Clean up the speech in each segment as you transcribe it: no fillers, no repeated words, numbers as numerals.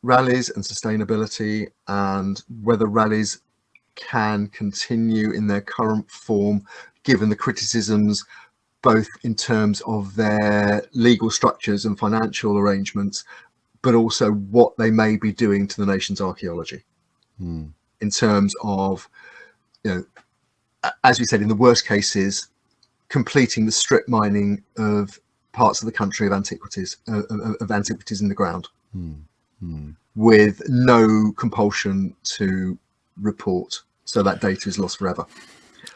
rallies and sustainability, and whether rallies can continue in their current form, given the criticisms, both in terms of their legal structures and financial arrangements, but also what they may be doing to the nation's archaeology. In terms of, you know, as we said, in the worst cases, completing the strip mining of parts of the country of antiquities in the ground, with no compulsion to report, so that data is lost forever.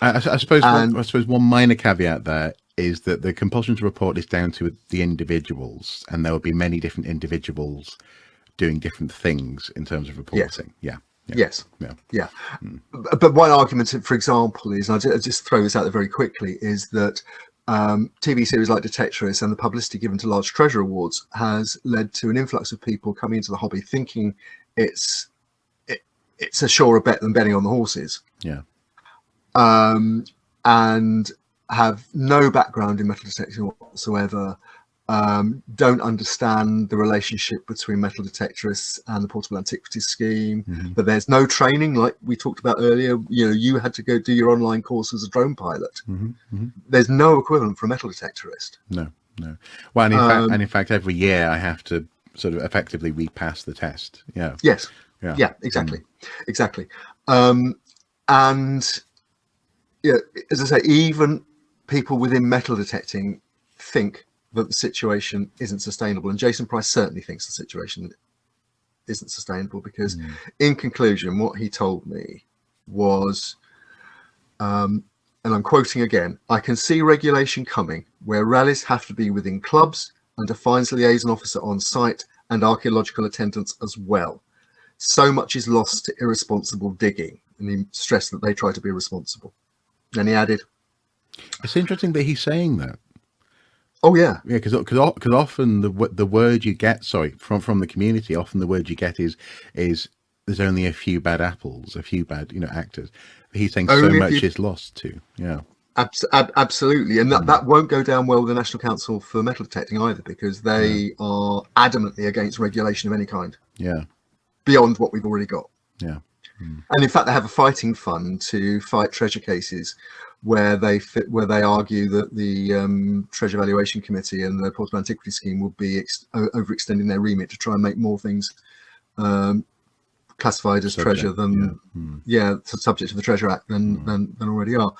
I suppose one minor caveat there is that the compulsion to report is down to the individuals, and there will be many different individuals doing different things in terms of reporting. Yes. But one argument, for example, is, and I'll just throw this out there very quickly, is that TV series like Detectorists and the publicity given to large treasure awards has led to an influx of people coming into the hobby thinking it's a surer bet than betting on the horses. And have no background in metal detecting whatsoever, don't understand the relationship between metal detectorists and the portable antiquities scheme, that there's no training, like we talked about earlier. You know, you had to go do your online course as a drone pilot. There's no equivalent for a metal detectorist. No. Well, and in fact, every year I have to sort of effectively repass the test. Exactly. And yeah, as I say, even people within metal detecting think that the situation isn't sustainable, and Jason Price certainly thinks the situation isn't sustainable, because in conclusion, what he told me was, and I'm quoting again, "I can see regulation coming where rallies have to be within clubs and a fines liaison officer on site and archaeological attendants as well. So much is lost to irresponsible digging," and he stressed that they try to be responsible. And he added, "It's interesting that he's saying that." Oh yeah, because often the word you get, from the community, often the word you get is there's only a few bad apples, a few bad actors. He's saying so much is lost too. Absolutely, and that won't go down well with the National Council for Metal Detecting either, because they are adamantly against regulation of any kind. Beyond what we've already got. And in fact, they have a fighting fund to fight treasure cases where they argue that the Treasure Valuation Committee and the Portable Antiquity Scheme will be overextending their remit to try and make more things classified as treasure than subject to the Treasure Act than already are.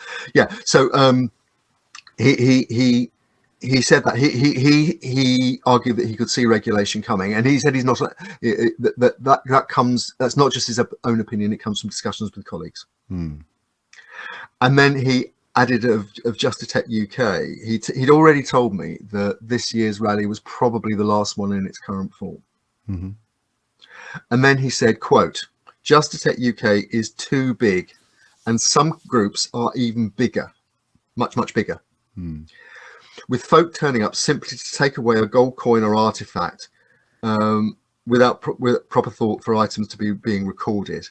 So he said that he argued that he could see regulation coming, and he said he's not that comes, that's not just his own opinion, it comes from discussions with colleagues. And then he added of Just Detect UK, he'd already told me that this year's rally was probably the last one in its current form. And then he said, quote, "Just Detect UK is too big, and some groups are even bigger, much bigger, with folk turning up simply to take away a gold coin or artifact, without proper thought for items to be being recorded.